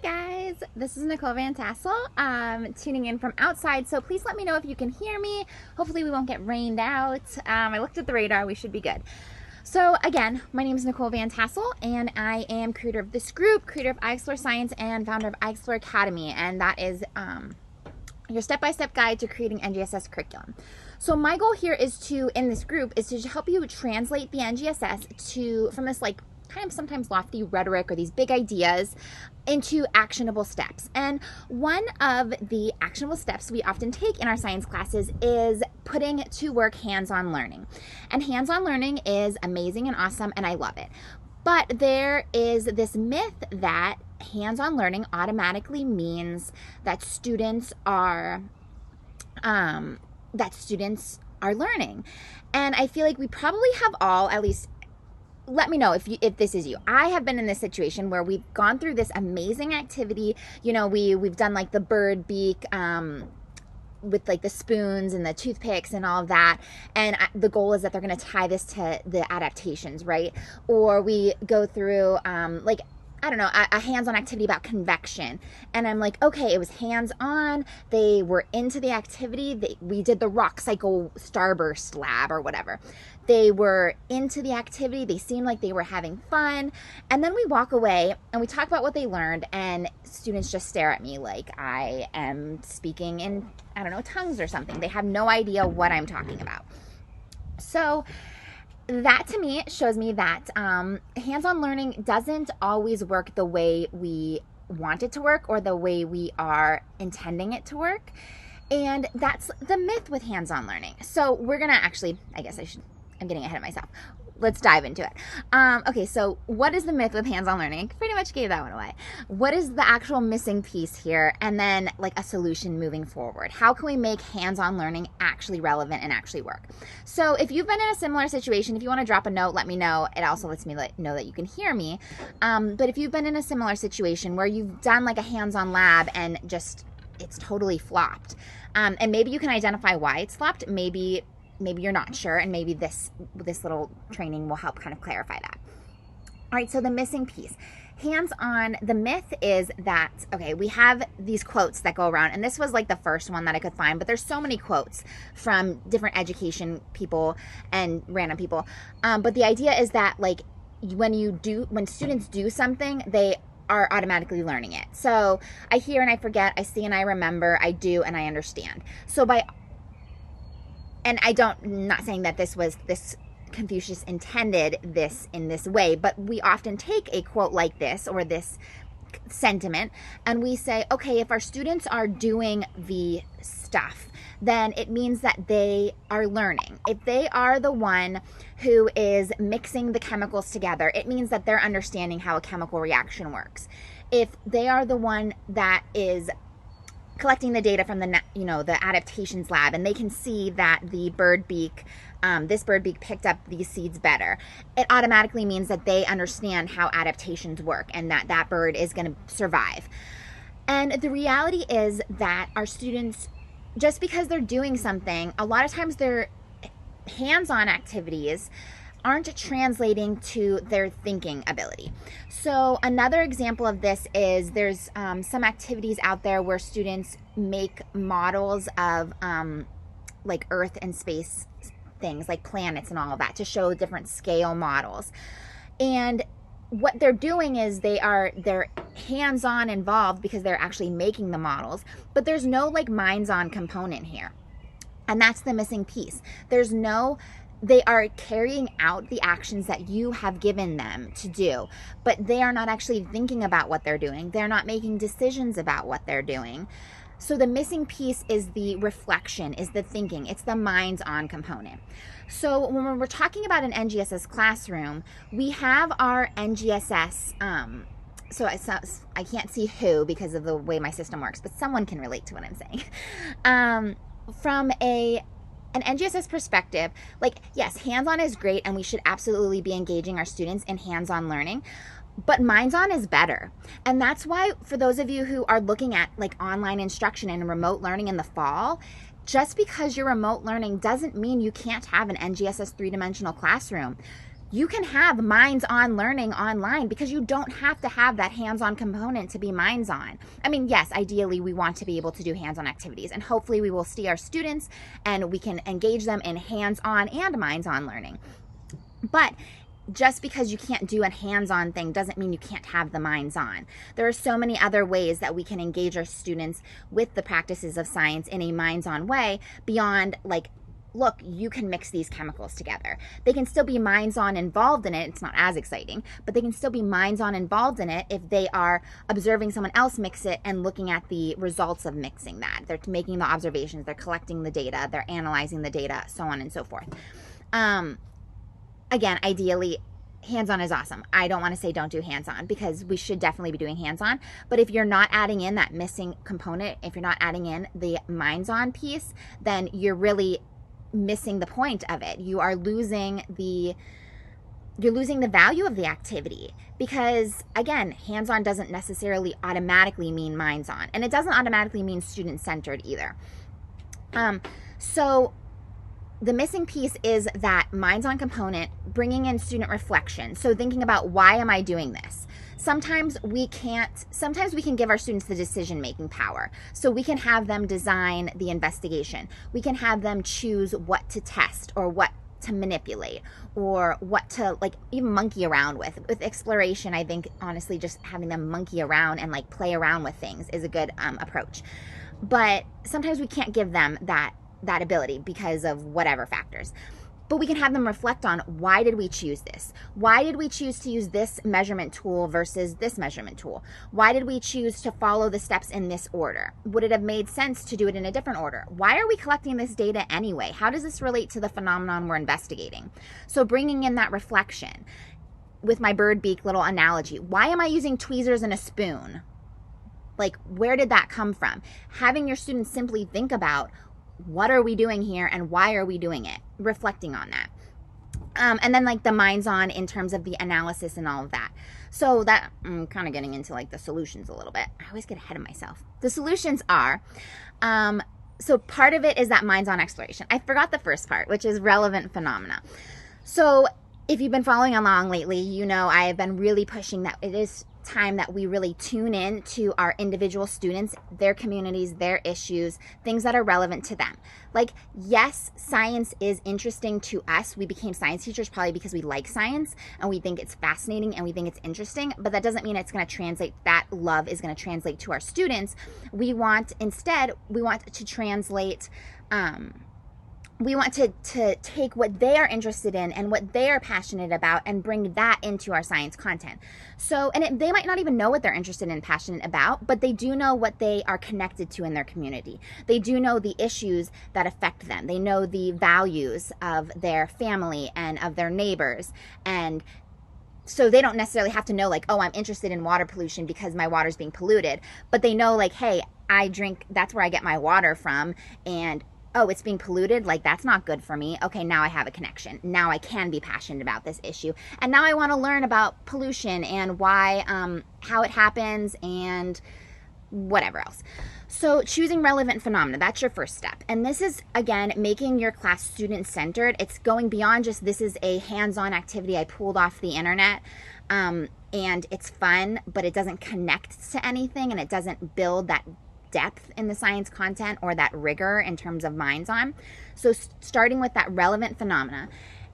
Hi guys, this is Nicole Van Tassel, tuning in from outside, so please let me know if you can hear me. Hopefully we won't get rained out. I looked at the radar, we should be good. So again, my name is Nicole Van Tassel, and I am creator of this group, creator of iExplore Science, and founder of iExplore Academy, and that is your step-by-step guide to creating NGSS curriculum. So my goal here is to, in this group, is to help you translate the NGSS from this like kind of sometimes lofty rhetoric or these big ideas into actionable steps. And one of the actionable steps we often take in our science classes is putting to work hands-on learning. And hands-on learning is amazing and awesome, and I love it. But there is this myth that hands-on learning automatically means that students are learning. And I feel like we probably have all, at least let me know if this is you. I have been in this situation where we've gone through this amazing activity. You know, we've done like the bird beak with like the spoons and the toothpicks and all of that. And the goal is that they're going to tie this to the adaptations, right? Or we go through like, I don't know, a hands-on activity about convection. And I'm like, okay, it was hands-on. They were into the activity. We did the rock cycle starburst lab or whatever. They were into the activity. They seemed like they were having fun. And then we walk away and we talk about what they learned, and students just stare at me like I am speaking in, I don't know, tongues or something. They have no idea what I'm talking about. So that to me shows me that hands-on learning doesn't always work the way we want it to work or the way we are intending it to work. And that's the myth with hands-on learning. So we're gonna actually, I'm getting ahead of myself. Let's dive into it. Okay, so what is the myth with hands-on learning? I pretty much gave that one away. What is the actual missing piece here? And then like a solution moving forward. How can we make hands-on learning actually relevant and actually work? So if you've been in a similar situation, if you want to drop a note, let me know. It also lets me know that you can hear me. But if you've been in a similar situation where you've done like a hands-on lab and just it's totally flopped, and maybe you can identify why it's flopped, maybe you're not sure, and maybe this little training will help kind of clarify that. All right, so the missing piece. Hands-on, the myth is that, okay, we have these quotes that go around, and this was like the first one that I could find, but there's so many quotes from different education people and random people. But the idea is that like when students do something, they are automatically learning it. So I hear and I forget, I see and I remember, I do and I understand. So and I'm not saying that this Confucius intended this in this way, but we often take a quote like this or this sentiment and we say, okay, if our students are doing the stuff, then it means that they are learning. If they are the one who is mixing the chemicals together, it means that they're understanding how a chemical reaction works. If they are the one that is collecting the data from the adaptations lab, and they can see that the bird beak, this bird beak picked up these seeds better, it automatically means that they understand how adaptations work and that bird is going to survive. And the reality is that our students, just because they're doing something, a lot of times their hands-on activities aren't translating to their thinking ability. So another example of this is there's some activities out there where students make models of like Earth and space things, like planets and all of that, to show different scale models. And what they're doing is they're hands-on involved because they're actually making the models, but there's no like minds-on component here. And that's the missing piece. They are carrying out the actions that you have given them to do, but they are not actually thinking about what they're doing. They're not making decisions about what they're doing. So the missing piece is the reflection, is the thinking. It's the minds-on component. So when we're talking about an NGSS classroom, we have our NGSS, so I can't see who because of the way my system works, but someone can relate to what I'm saying. From an NGSS perspective, like, yes, hands-on is great and we should absolutely be engaging our students in hands-on learning, but minds-on is better. And that's why for those of you who are looking at like online instruction and remote learning in the fall, just because you're remote learning doesn't mean you can't have an NGSS 3-dimensional classroom. You can have minds-on learning online because you don't have to have that hands-on component to be minds-on. I mean, yes, ideally we want to be able to do hands-on activities, and hopefully we will see our students and we can engage them in hands-on and minds-on learning. But just because you can't do a hands-on thing doesn't mean you can't have the minds-on. There are so many other ways that we can engage our students with the practices of science in a minds-on way beyond like, look, you can mix these chemicals together. They can still be minds-on involved in it. It's not as exciting, but they can still be minds-on involved in it if they are observing someone else mix it and looking at the results of mixing that. They're making the observations, they're collecting the data, they're analyzing the data, so on and so forth. Again, ideally, hands-on is awesome. I don't want to say don't do hands-on because we should definitely be doing hands-on. But if you're not adding in that missing component, if you're not adding in the minds-on piece, then you're really missing the point of it. You are losing the value of the activity because, again, hands-on doesn't necessarily automatically mean minds-on, and it doesn't automatically mean student-centered either. So the missing piece is that minds-on component, bringing in student reflection. So thinking about, why am I doing this? Sometimes we can give our students the decision-making power. So we can have them design the investigation. We can have them choose what to test or what to manipulate or what to like even monkey around with. With exploration, I think honestly just having them monkey around and like play around with things is a good approach. But sometimes we can't give them that ability because of whatever factors. But we can have them reflect on, why did we choose this? Why did we choose to use this measurement tool versus this measurement tool? Why did we choose to follow the steps in this order? Would it have made sense to do it in a different order? Why are we collecting this data anyway? How does this relate to the phenomenon we're investigating? So bringing in that reflection. With my bird beak little analogy, why am I using tweezers and a spoon? Like, where did that come from? Having your students simply think about, what are we doing here and why are we doing it? Reflecting on that. And then like the minds-on in terms of the analysis and all of that. So that, I'm kind of getting into like the solutions a little bit. I always get ahead of myself. The solutions are, so part of it is that minds-on exploration. I forgot the first part, which is relevant phenomena. So if you've been following along lately, you know I have been really pushing that it is time that we really tune in to our individual students, their communities, their issues, things that are relevant to them. Like, yes, science is interesting to us. We became science teachers probably because we like science and we think it's fascinating and we think it's interesting, but that doesn't mean it's going to translate, that love is going to translate to our students. Instead, we want to translate, we want to take what they are interested in and what they are passionate about and bring that into our science content. So, and they might not even know what they're interested and passionate about, but they do know what they are connected to in their community. They do know the issues that affect them. They know the values of their family and of their neighbors. And so they don't necessarily have to know like, oh, I'm interested in water pollution because my water's being polluted. But they know like, hey, that's where I get my water from, and oh, it's being polluted, like that's not good for me. Okay, now I have a connection. Now I can be passionate about this issue. And now I want to learn about pollution and why, how it happens and whatever else. So choosing relevant phenomena, that's your first step. And this is, again, making your class student-centered. It's going beyond just, this is a hands-on activity I pulled off the internet. And it's fun, but it doesn't connect to anything and it doesn't build that depth in the science content or that rigor in terms of minds-on. So starting with that relevant phenomena,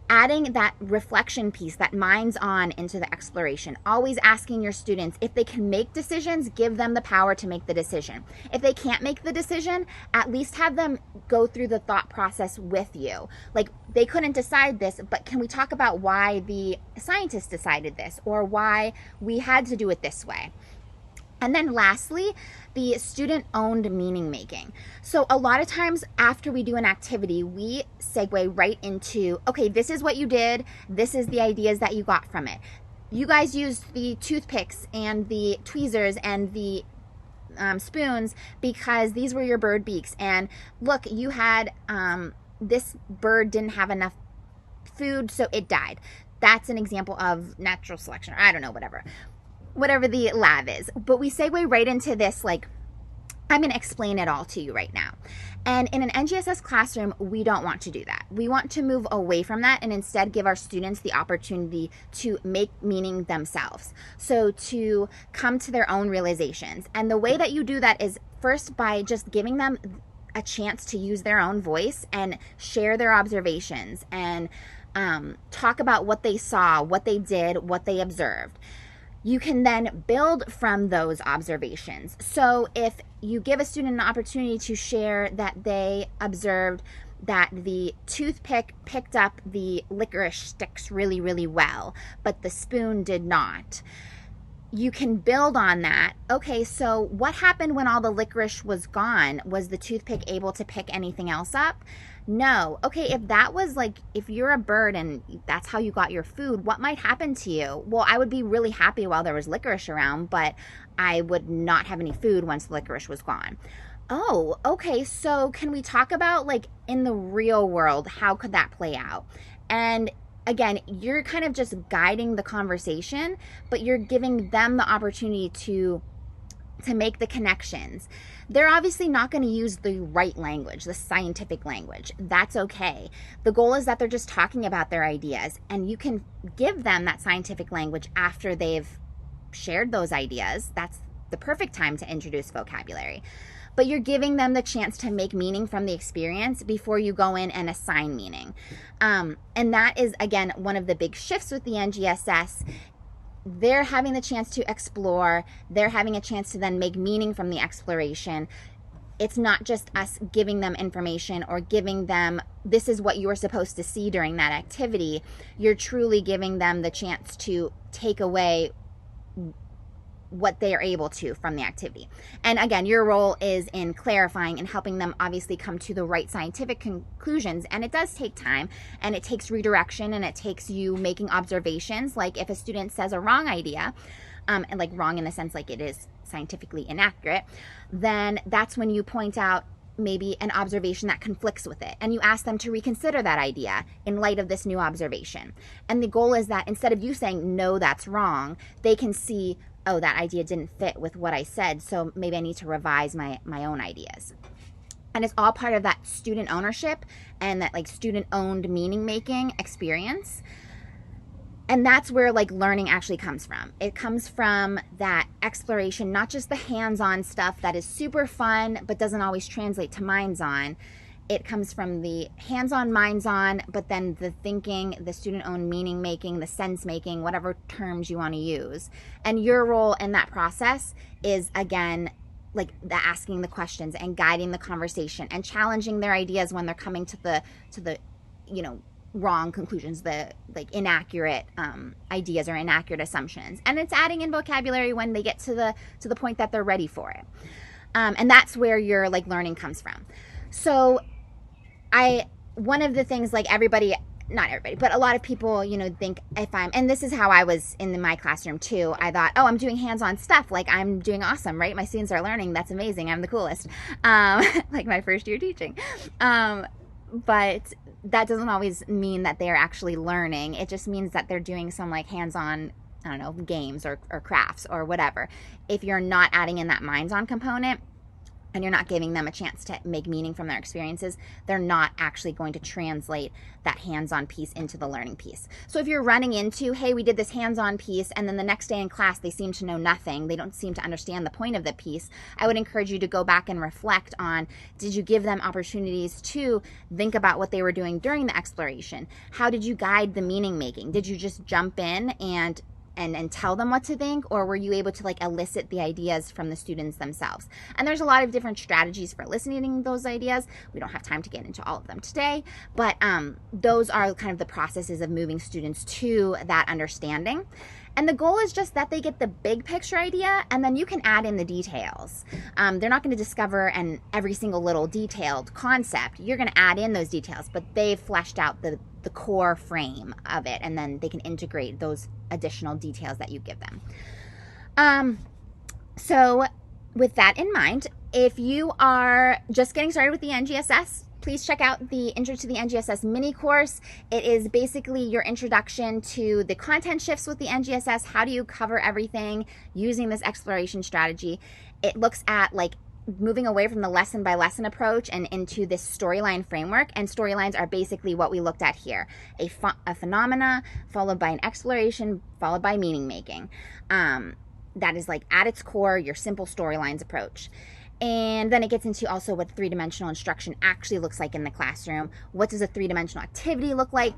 adding that reflection piece, that minds-on into the exploration, always asking your students if they can make decisions, give them the power to make the decision. If they can't make the decision, at least have them go through the thought process with you. Like, they couldn't decide this, but can we talk about why the scientists decided this or why we had to do it this way? And then lastly, the student-owned meaning making. So a lot of times after we do an activity, we segue right into, okay, this is what you did. This is the ideas that you got from it. You guys used the toothpicks and the tweezers and the spoons because these were your bird beaks. And look, you had, this bird didn't have enough food, so it died. That's an example of natural selection, or I don't know, whatever the lab is. But we segue right into this like I'm going to explain it all to you right now. And in an NGSS classroom, we don't want to do that. We want to move away from that and instead give our students the opportunity to make meaning themselves. So to come to their own realizations. And the way that you do that is first by just giving them a chance to use their own voice and share their observations and talk about what they saw, what they did, what they observed. You can then build from those observations. So if you give a student an opportunity to share that they observed that the toothpick picked up the licorice sticks really, really well, but the spoon did not, you can build on that. Okay, so what happened when all the licorice was gone? Was the toothpick able to pick anything else up? No. Okay, if that was like, if you're a bird and that's how you got your food, what might happen to you? Well, I would be really happy while there was licorice around, but I would not have any food once the licorice was gone. Oh, okay, so can we talk about, like, in the real world, how could that play out? And again, you're kind of just guiding the conversation, but you're giving them the opportunity to make the connections. They're obviously not going to use the right language, the scientific language. That's okay. The goal is that they're just talking about their ideas, and you can give them that scientific language after they've shared those ideas. That's the perfect time to introduce vocabulary. But you're giving them the chance to make meaning from the experience before you go in and assign meaning. And that is, again, one of the big shifts with the NGSS. They're having the chance to explore. They're having a chance to then make meaning from the exploration. It's not just us giving them information or giving them, this is what you're supposed to see during that activity. You're truly giving them the chance to take away what they are able to from the activity. And again, your role is in clarifying and helping them obviously come to the right scientific conclusions. And it does take time, and it takes redirection, and it takes you making observations. Like if a student says a wrong idea, and like wrong in the sense like it is scientifically inaccurate, then that's when you point out maybe an observation that conflicts with it, and you ask them to reconsider that idea in light of this new observation. And the goal is that instead of you saying, no, that's wrong, they can see, oh, that idea didn't fit with what I said, so maybe I need to revise my own ideas. And it's all part of that student ownership and that like student-owned meaning-making experience. And that's where like learning actually comes from. It comes from that exploration, not just the hands-on stuff that is super fun but doesn't always translate to minds-on. It comes from the hands-on, minds-on, but then the thinking, the student-owned meaning-making, the sense-making, whatever terms you want to use. And your role in that process is, again, like the asking the questions and guiding the conversation and challenging their ideas when they're coming to the wrong conclusions, the like inaccurate ideas or inaccurate assumptions. And it's adding in vocabulary when they get to the point that they're ready for it. And that's where your like learning comes from. So one of the things, like not everybody, but a lot of people, think and this is how I was in my classroom too. I thought, oh, I'm doing hands-on stuff. Like I'm doing awesome, right? My students are learning. That's amazing. I'm the coolest. Like my first year teaching. But that doesn't always mean that they're actually learning. It just means that they're doing some like hands-on, I don't know, games or crafts or whatever. If you're not adding in that minds-on component, and you're not giving them a chance to make meaning from their experiences, they're not actually going to translate that hands-on piece into the learning piece. So if you're running into, hey, we did this hands-on piece, and then the next day in class they seem to know nothing, they don't seem to understand the point of the piece, I would encourage you to go back and reflect on, did you give them opportunities to think about what they were doing during the exploration? How did you guide the meaning making? Did you just jump in and tell them what to think, or were you able to like elicit the ideas from the students themselves? And there's a lot of different strategies for eliciting those ideas. We don't have time to get into all of them today, but those are kind of the processes of moving students to that understanding. And the goal is just that they get the big picture idea, and then you can add in the details. They're not going to discover every single little detailed concept. You're going to add in those details, but they've fleshed out the core frame of it, and then they can integrate those additional details that you give them. So with that in mind, if you are just getting started with the NGSS, please check out the Intro to the NGSS mini course. It is basically your introduction to the content shifts with the NGSS. How do you cover everything using this exploration strategy? It looks at like moving away from the lesson by lesson approach and into this storyline framework. And storylines are basically what we looked at here: a phenomena followed by an exploration followed by meaning making. That is like at its core your simple storylines approach. And then it gets into also what three-dimensional instruction actually looks like in the classroom. What does a three-dimensional activity look like?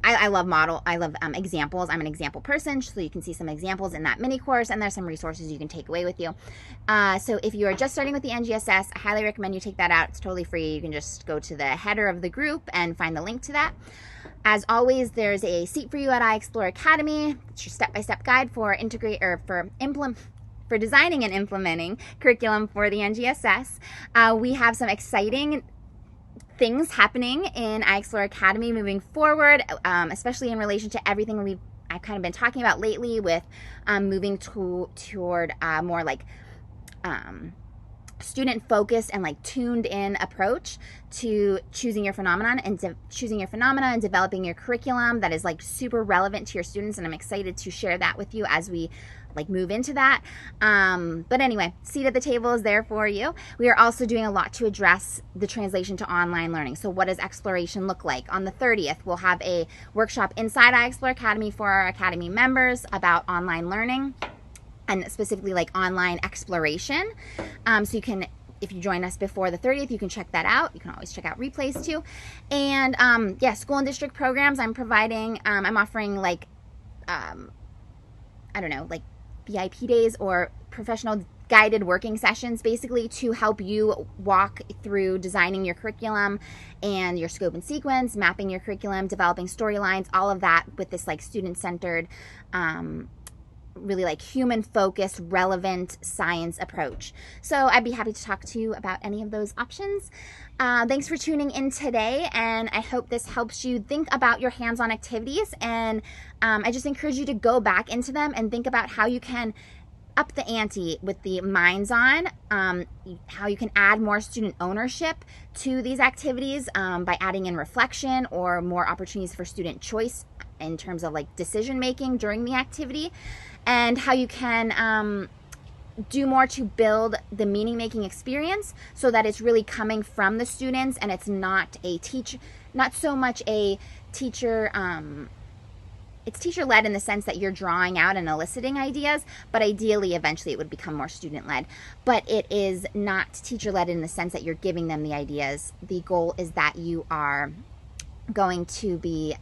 I love examples. I'm an example person, so you can see some examples in that mini course, and there's some resources you can take away with you. So if you are just starting with the NGSS, I highly recommend you take that out. It's totally free. You can just go to the header of the group and find the link to that. As always, there's a seat for you at iExplore Academy. It's your step-by-step guide for designing and implementing curriculum for the NGSS. We have some exciting things happening in iExplore Academy moving forward, especially in relation to everything I've kind of been talking about lately with moving toward more like student focused and like tuned in approach to choosing your phenomenon and developing your curriculum that is like super relevant to your students. And I'm excited to share that with you as we like move into that. But anyway, seat at the table is there for you. We are also doing a lot to address the translation to online learning. So what does exploration look like? On the 30th, we'll have a workshop inside iExplore Academy for our Academy members about online learning, and specifically like online exploration. So you can, if you join us before the 30th, you can check that out. You can always check out replays too. And yeah, school and district programs I'm providing. I'm offering like, I don't know, like VIP days or professional guided working sessions basically to help you walk through designing your curriculum and your scope and sequence, mapping your curriculum, developing storylines, all of that with this like student-centered, really like human-focused, relevant science approach. So I'd be happy to talk to you about any of those options. Thanks for tuning in today, and I hope this helps you think about your hands-on activities, and I just encourage you to go back into them and think about how you can up the ante with the minds-on, how you can add more student ownership to these activities by adding in reflection or more opportunities for student choice in terms of like decision making during the activity, and how you can do more to build the meaning making experience so that it's really coming from the students and it's not so much a teacher, it's teacher-led in the sense that you're drawing out and eliciting ideas, but ideally eventually it would become more student-led. But it is not teacher-led in the sense that you're giving them the ideas. The goal is that you are going to be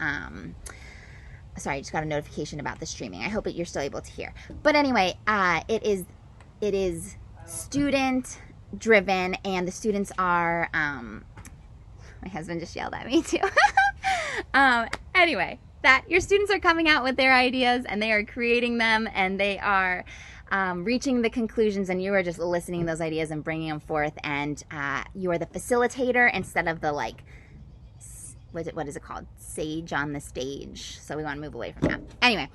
sorry, I just got a notification about the streaming. I hope that you're still able to hear. But anyway, it is student driven, and the students are my husband just yelled at me too. Anyway, that your students are coming out with their ideas and they are creating them, and they are reaching the conclusions, and you are just listening to those ideas and bringing them forth, and you are the facilitator instead of the like, what is it called? Sage on the stage. So we want to move away from that. Anyway,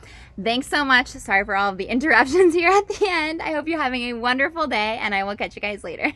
thanks so much. Sorry for all of the interruptions here at the end. I hope you're having a wonderful day, and I will catch you guys later.